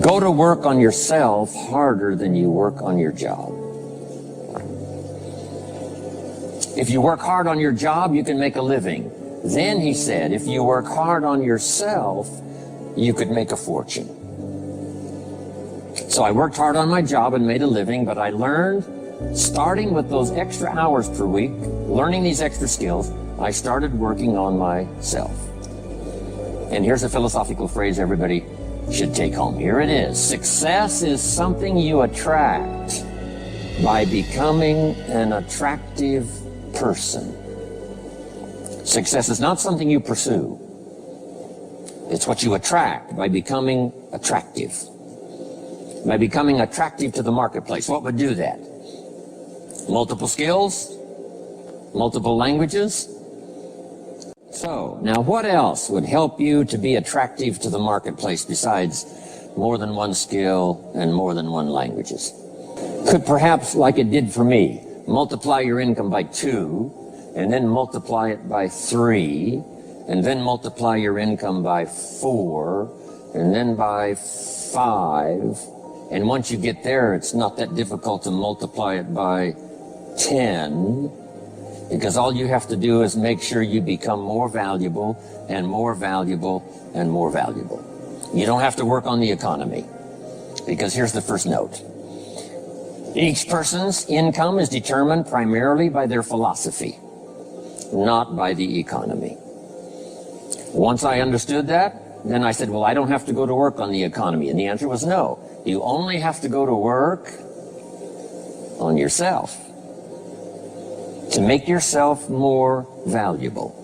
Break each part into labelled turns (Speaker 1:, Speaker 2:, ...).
Speaker 1: Go to work on yourself harder than you work on your job. If you work hard on your job, you can make a living. Then, he said, if you work hard on yourself, you could make a fortune. So I worked hard on my job and made a living, but I learned, starting with those extra hours per week, learning these extra skills, I started working on myself. And here's a philosophical phrase everybody should take home. Here it is. Success is something you attract by becoming an attractive person. Success is not something you pursue. It's what you attract by becoming attractive. By becoming attractive to the marketplace. What would do that? Multiple skills? Multiple languages? So, now what else would help you to be attractive to the marketplace besides more than one skill and more than one languages? Could perhaps, like it did for me, multiply your income by 2, and then multiply it by 3, and then multiply your income by 4, and then by 5, and once you get there, it's not that difficult to multiply it by 10, because all you have to do is make sure you become more valuable and more valuable and more valuable. You don't have to work on the economy, because here's the first note. Each person's income is determined primarily by their philosophy, not by the economy. Once I understood that, then I said, well, I don't have to go to work on the economy. And the answer was no. You only have to go to work on yourself to make yourself more valuable.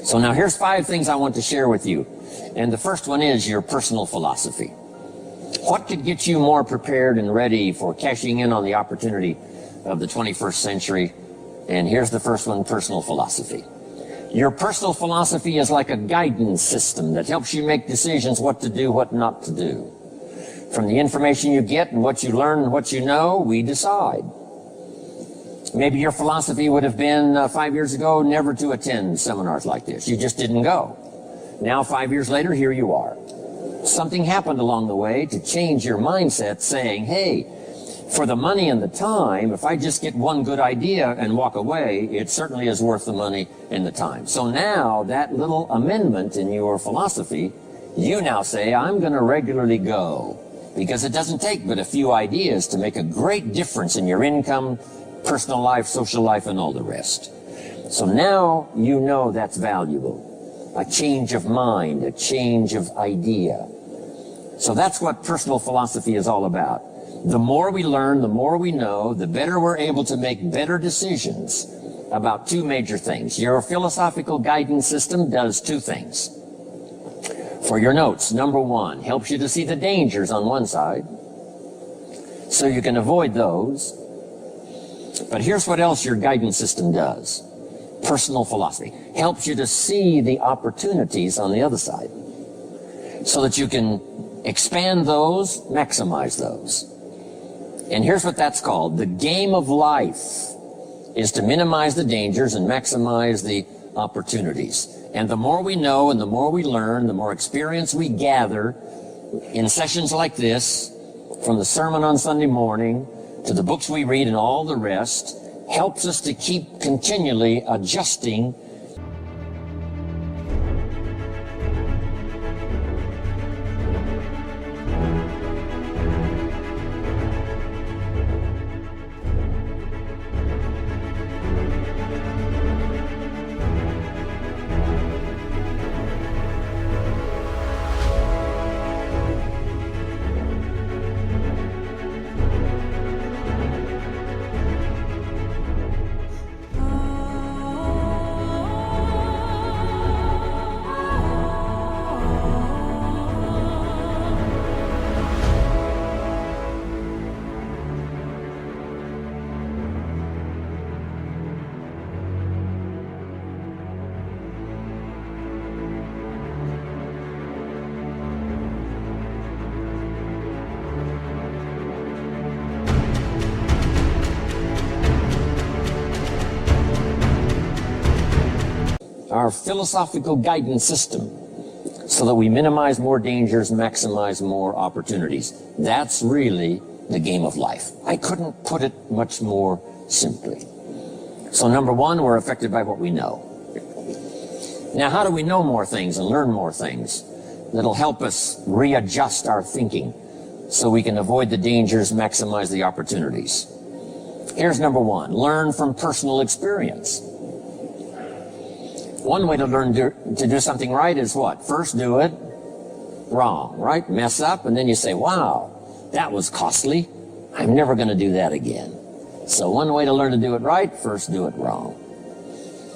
Speaker 1: So now here's 5 things I want to share with you. And the first one is your personal philosophy. What could get you more prepared and ready for cashing in on the opportunity of the 21st century? And here's the first one, personal philosophy. Your personal philosophy is like a guidance system that helps you make decisions what to do, what not to do. From the information you get and what you learn and what you know, we decide. Maybe your philosophy would have been 5 years ago never to attend seminars like this. You just didn't go. Now 5 years later, here you are. Something happened along the way to change your mindset, saying, hey, for the money and the time, if I just get one good idea and walk away, it certainly is worth the money and the time. So now that little amendment in your philosophy, you now say, I'm going to regularly go, because it doesn't take but a few ideas to make a great difference in your income, personal life, social life, and all the rest. So now you know that's valuable. A change of mind, a change of idea. So that's what personal philosophy is all about. The more we learn, the more we know, the better we're able to make better decisions about 2 major things. Your philosophical guidance system does 2 things. For your notes, number 1, helps you to see the dangers on one side, so you can avoid those. But here's what else your guidance system does. Personal philosophy helps you to see the opportunities on the other side, so that you can expand those, maximize those. And here's what that's called. The game of life is to minimize the dangers and maximize the opportunities. And the more we know and the more we learn, the more experience we gather in sessions like this, from the sermon on Sunday morning to the books we read and all the rest, helps us to keep continually adjusting our philosophical guidance system, so that we minimize more dangers, maximize more opportunities. That's really the game of life. I couldn't put it much more simply. So number one, we're affected by what we know. Now, how do we know more things and learn more things that'll help us readjust our thinking so we can avoid the dangers, maximize the opportunities? Here's number one, learn from personal experience. One way to learn to do something right is what? First do it wrong, right? Mess up, and then you say, wow, that was costly. I'm never going to do that again. So one way to learn to do it right, first do it wrong.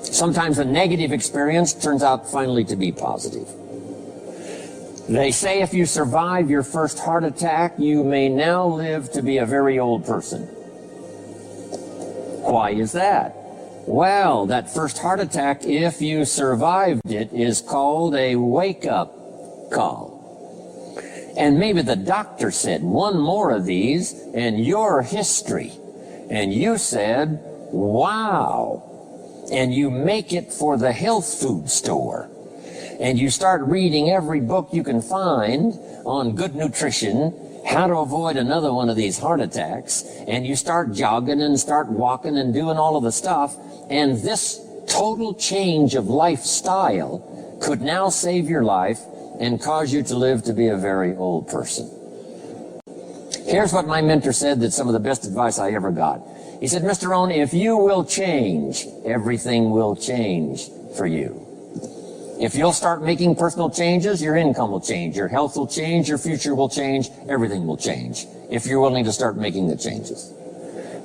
Speaker 1: Sometimes a negative experience turns out finally to be positive. They say if you survive your first heart attack, you may now live to be a very old person. Why is that? Well, that first heart attack, if you survived it, is called a wake-up call. And maybe the doctor said, one more of these and you're history. And you said, wow. And you make it for the health food store. And you start reading every book you can find on good nutrition, how to avoid another one of these heart attacks. And you start jogging and start walking and doing all of the stuff. And this total change of lifestyle could now save your life and cause you to live to be a very old person. Here's what my mentor said, that's some of the best advice I ever got. He said, Mr. Rohn, if you will change, everything will change for you. If you'll start making personal changes, your income will change, your health will change, your future will change, everything will change, if you're willing to start making the changes.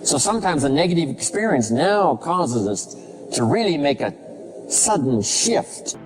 Speaker 1: So sometimes a negative experience now causes us to really make a sudden shift.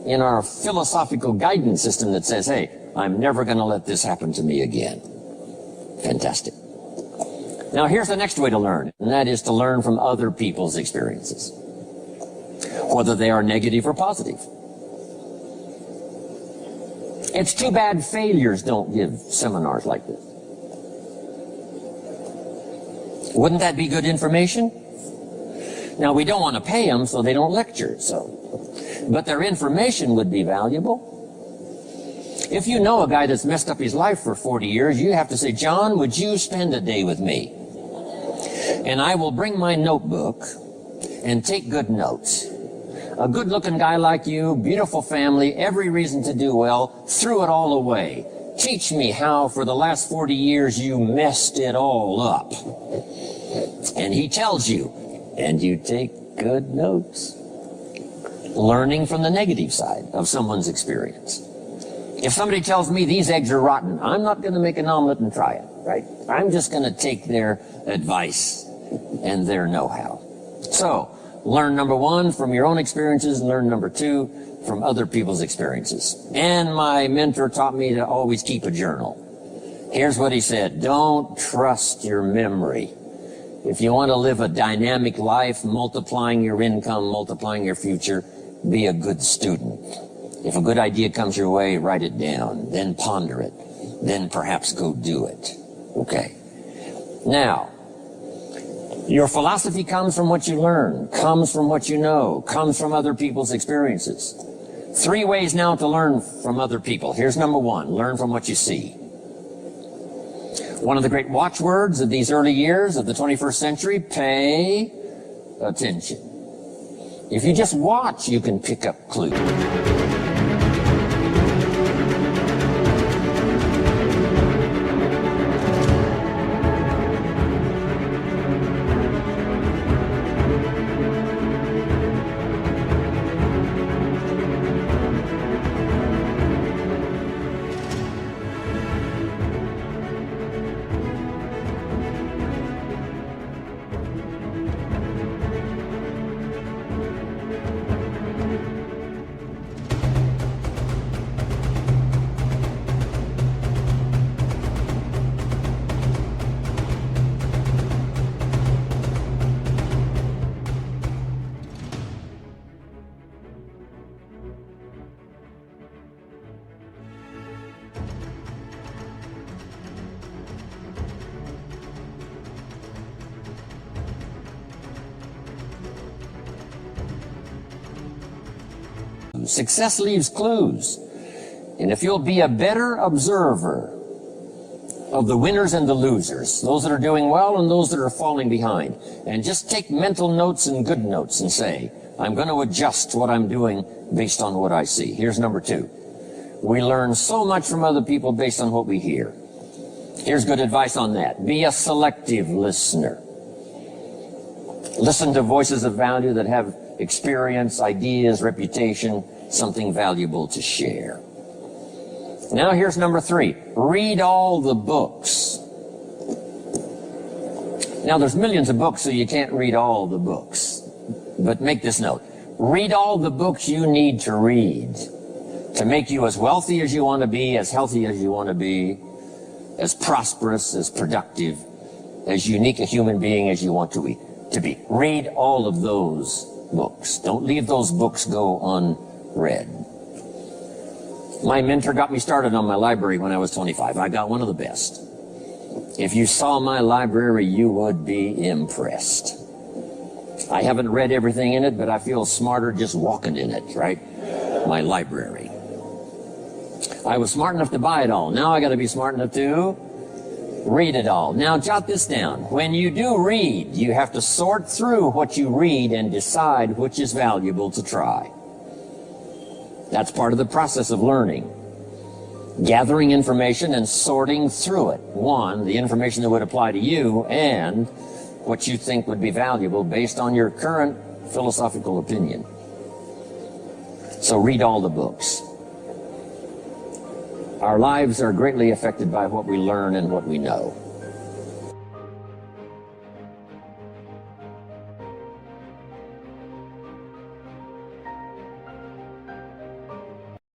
Speaker 1: In our philosophical guidance system that says, hey, I'm never going to let this happen to me again. Fantastic. Now here's the next way to learn, and that is to learn from other people's experiences, whether they are negative or positive. It's too bad failures don't give seminars like this. Wouldn't that be good information? Now we don't want to pay them, so they don't lecture, but their information would be valuable. If you know a guy that's messed up his life for 40 years, you have to say, John, would you spend a day with me? And I will bring my notebook and take good notes. A good-looking guy like you, beautiful family, every reason to do well, threw it all away. Teach me how for the last 40 years you messed it all up. And he tells you, and you take good notes. Learning from the negative side of someone's experience. If somebody tells me these eggs are rotten, I'm not going to make an omelet and try it, right? I'm just going to take their advice and their know-how. So, learn number one from your own experiences, and learn number two from other people's experiences. And my mentor taught me to always keep a journal. Here's what he said, don't trust your memory. If you want to live a dynamic life, multiplying your income, multiplying your future, be a good student. If a good idea comes your way, write it down, then ponder it, then perhaps go do it. Okay. Now, your philosophy comes from what you learn, comes from what you know, comes from other people's experiences. 3 ways now to learn from other people. Here's number one, learn from what you see. One of the great watchwords of these early years of the 21st century, pay attention. If you just watch, you can pick up clues. Success leaves clues. And if you'll be a better observer of the winners and the losers, those that are doing well and those that are falling behind, and just take mental notes and good notes and say, I'm going to adjust what I'm doing based on what I see. Here's number 2. We learn so much from other people based on what we hear. Here's good advice on that. Be a selective listener. Listen to voices of value that have experience, ideas, reputation, something valuable to share. Now here's number 3. Read all the books. Now there's millions of books, so you can't read all the books. But make this note. Read all the books you need to read to make you as wealthy as you want to be, as healthy as you want to be, as prosperous, as productive, as unique a human being as you want to be. Read all of those books. Don't leave those books go unread. My mentor got me started on my library when I was 25. I got one of the best. If you saw my library, you would be impressed. I haven't read everything in it, but I feel smarter just walking in it, right? My library. I was smart enough to buy it all. Now I got to be smart enough to read it all. Now jot this down. When you do read, you have to sort through what you read and decide which is valuable to try. That's part of the process of learning. Gathering information and sorting through it. One, the information that would apply to you, and what you think would be valuable based on your current philosophical opinion. So read all the books. Our lives are greatly affected by what we learn and what we know.